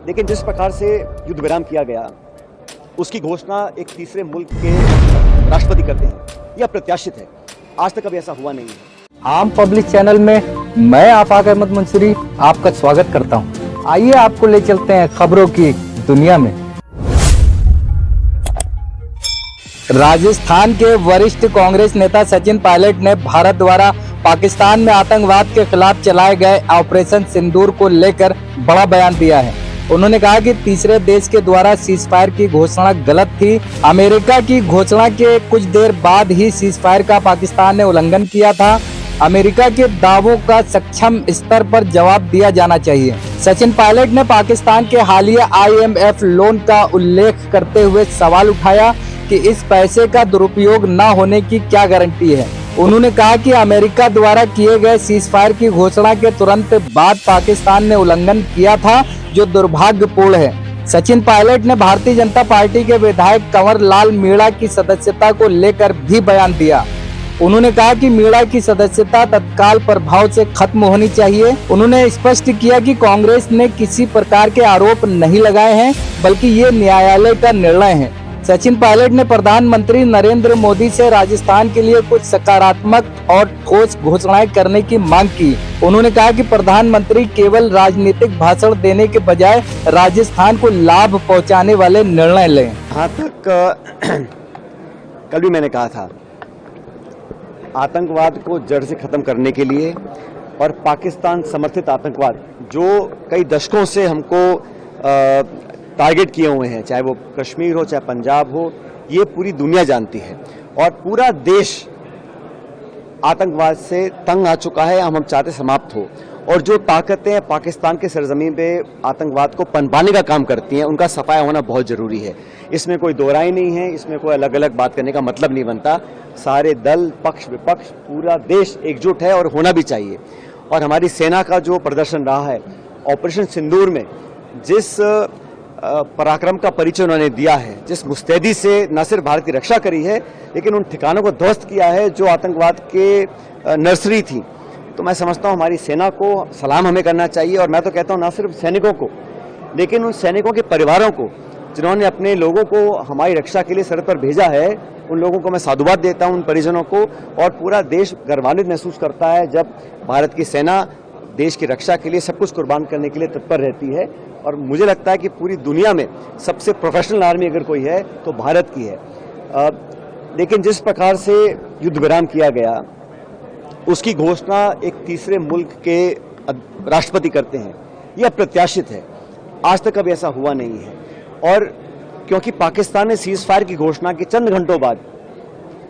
लेकिन जिस प्रकार से युद्ध विराम किया गया उसकी घोषणा एक तीसरे मुल्क के राष्ट्रपति करते हैं, यह अप्रत्याशित है। आज तक कभी ऐसा हुआ नहीं है। आम पब्लिक चैनल में मैं आफाक अहमद मंसूरी आपका स्वागत करता हूं। आइए आपको ले चलते हैं खबरों की दुनिया में। राजस्थान के वरिष्ठ कांग्रेस नेता सचिन पायलट ने भारत द्वारा पाकिस्तान में आतंकवाद के खिलाफ चलाए गए ऑपरेशन सिंदूर को लेकर बड़ा बयान दिया है। उन्होंने कहा कि तीसरे देश के द्वारा सीजफायर की घोषणा गलत थी। अमेरिका की घोषणा के कुछ देर बाद ही सीजफायर का पाकिस्तान ने उल्लंघन किया था। अमेरिका के दावों का सक्षम स्तर पर जवाब दिया जाना चाहिए। सचिन पायलट ने पाकिस्तान के हालिया IMF लोन का उल्लेख करते हुए सवाल उठाया कि इस पैसे का दुरुपयोग न होने की क्या गारंटी है। उन्होंने कहा कि अमेरिका द्वारा किए गए सीजफायर की घोषणा के तुरंत बाद पाकिस्तान ने उल्लंघन किया था, जो दुर्भाग्यपूर्ण है। सचिन पायलट ने भारतीय जनता पार्टी के विधायक कंवर लाल मीणा की सदस्यता को लेकर भी बयान दिया। उन्होंने कहा कि मीणा की सदस्यता तत्काल प्रभाव से खत्म होनी चाहिए। उन्होंने स्पष्ट किया कि कांग्रेस ने किसी प्रकार के आरोप नहीं लगाए हैं, बल्कि ये न्यायालय का निर्णय है। सचिन पायलट ने प्रधानमंत्री नरेंद्र मोदी से राजस्थान के लिए कुछ सकारात्मक और ठोस घोषणाएं करने की मांग की। उन्होंने कहा कि प्रधानमंत्री केवल राजनीतिक भाषण देने के बजाय राजस्थान को लाभ पहुंचाने वाले निर्णय लें। यहाँ तक कल भी मैंने कहा था, आतंकवाद को जड़ से खत्म करने के लिए और पाकिस्तान समर्थित आतंकवाद जो कई दशकों से हमको टारगेट किए हुए हैं, चाहे वो कश्मीर हो चाहे पंजाब हो, ये पूरी दुनिया जानती है और पूरा देश आतंकवाद से तंग आ चुका है। हम चाहते समाप्त हो, और जो ताकतें पाकिस्तान के सरजमीन पे आतंकवाद को पनपाने का काम करती हैं, उनका सफाया होना बहुत ज़रूरी है। इसमें कोई दो राय नहीं है, इसमें कोई अलग अलग बात करने का मतलब नहीं बनता। सारे दल, पक्ष विपक्ष, पूरा देश एकजुट है और होना भी चाहिए। और हमारी सेना का जो प्रदर्शन रहा है ऑपरेशन सिंदूर में, जिस पराक्रम का परिचय उन्होंने दिया है, जिस मुस्तैदी से न सिर्फ भारत की रक्षा करी है लेकिन उन ठिकानों को ध्वस्त किया है जो आतंकवाद के नर्सरी थी, तो मैं समझता हूँ हमारी सेना को सलाम हमें करना चाहिए। और मैं तो कहता हूँ न सिर्फ सैनिकों को, लेकिन उन सैनिकों के परिवारों को जिन्होंने अपने लोगों को हमारी रक्षा के लिए सरहद पर भेजा है, उन लोगों को मैं साधुवाद देता हूँ, उन परिजनों को। और पूरा देश गर्वान्वित महसूस करता है जब भारत की सेना देश की रक्षा के लिए सब कुछ कुर्बान करने के लिए तत्पर रहती है। और मुझे लगता है कि पूरी दुनिया में सबसे प्रोफेशनल आर्मी अगर कोई है तो भारत की है। लेकिन जिस प्रकार से युद्ध विराम किया गया उसकी घोषणा एक तीसरे मुल्क के राष्ट्रपति करते हैं, यह अप्रत्याशित है। आज तक कभी ऐसा हुआ नहीं है। और क्योंकि पाकिस्तान ने सीज फायर की घोषणा के चंद घंटों बाद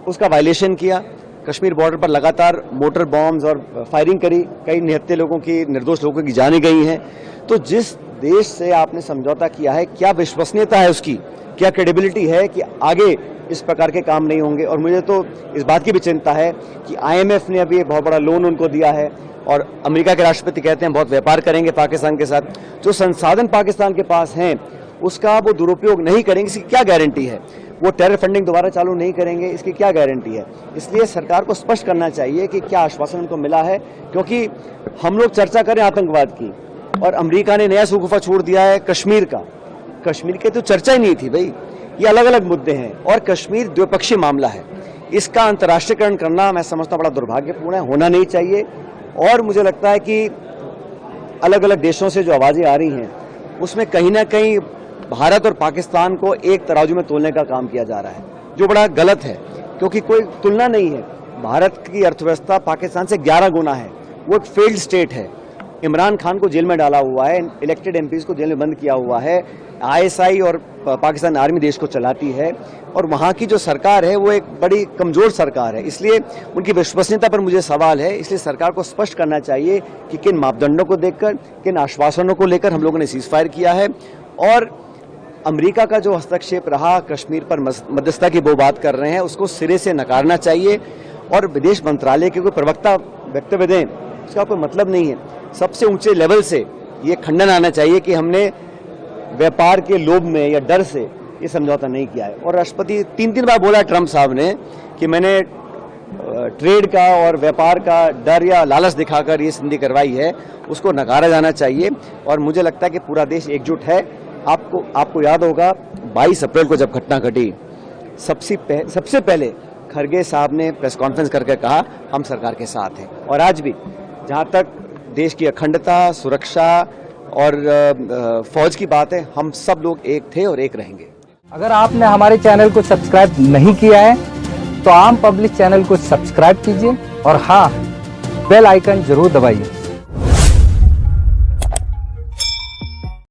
उसका वायलेशन किया, कश्मीर बॉर्डर पर लगातार मोटर बॉम्ब्स और फायरिंग करी, कई निहत्थे लोगों की, निर्दोष लोगों की जानें गई हैं, तो जिस देश से आपने समझौता किया है, क्या विश्वसनीयता है उसकी, क्या क्रेडिबिलिटी है कि आगे इस प्रकार के काम नहीं होंगे। और मुझे तो इस बात की भी चिंता है कि IMF ने अभी एक बहुत बड़ा लोन उनको दिया है और अमेरिका के राष्ट्रपति कहते हैं बहुत व्यापार करेंगे पाकिस्तान के साथ। जो संसाधन पाकिस्तान के पास हैं उसका वो दुरुपयोग नहीं करेंगे, इसकी क्या गारंटी है। वो टेरर फंडिंग दोबारा चालू नहीं करेंगे, इसकी क्या गारंटी है। इसलिए सरकार को स्पष्ट करना चाहिए कि क्या आश्वासन उनको मिला है, क्योंकि हम लोग चर्चा करें आतंकवाद की और अमेरिका ने नया शगुफा छोड़ दिया है कश्मीर का। कश्मीर की तो चर्चा ही नहीं थी भाई, ये अलग अलग मुद्दे हैं और कश्मीर द्विपक्षीय मामला है। इसका अंतर्राष्ट्रीयकरण करना मैं समझता हूँ बड़ा दुर्भाग्यपूर्ण है, होना नहीं चाहिए। और मुझे लगता है कि अलग अलग देशों से जो आवाज़ें आ रही हैं उसमें कहीं ना कहीं भारत और पाकिस्तान को एक तराजू में तोलने का काम किया जा रहा है, जो बड़ा गलत है, क्योंकि कोई तुलना नहीं है। भारत की अर्थव्यवस्था पाकिस्तान से 11 गुना है, वो एक फेल्ड स्टेट है। इमरान खान को जेल में डाला हुआ है, इलेक्टेड MPs को जेल में बंद किया हुआ है, ISI और पाकिस्तान आर्मी देश को चलाती है और वहाँ की जो सरकार है वो एक बड़ी कमज़ोर सरकार है। इसलिए उनकी विश्वसनीयता पर मुझे सवाल है। इसलिए सरकार को स्पष्ट करना चाहिए कि किन मापदंडों को देखकर, किन आश्वासनों को लेकर हम लोगों ने सीज फायर किया है। और अमेरिका का जो हस्तक्षेप रहा कश्मीर पर मध्यस्थता की वो बात कर रहे हैं, उसको सिरे से नकारना चाहिए और विदेश मंत्रालय के कोई प्रवक्ता वक्तव्य दें, उसका कोई मतलब नहीं है। सबसे ऊंचे लेवल से ये खंडन आना चाहिए कि हमने व्यापार के लोभ में या डर से ये समझौता नहीं किया है। और राष्ट्रपति 3 बार बोला ट्रंप साहब ने कि मैंने ट्रेड का और व्यापार का डर या लालच दिखाकर ये संधि करवाई है उसको नकारा जाना चाहिए। और मुझे लगता है कि पूरा देश एकजुट है। आपको याद होगा 22 अप्रैल को जब घटना घटी, सबसे पहले खरगे साहब ने प्रेस कॉन्फ्रेंस करके कहा हम सरकार के साथ हैं। और आज भी जहां तक देश की अखंडता, सुरक्षा और फौज की बात है, हम सब लोग एक थे और एक रहेंगे। अगर आपने हमारे चैनल को सब्सक्राइब नहीं किया है तो आम पब्लिक चैनल को सब्सक्राइब कीजिए और हाँ, बेल आइकन जरूर दबाइए।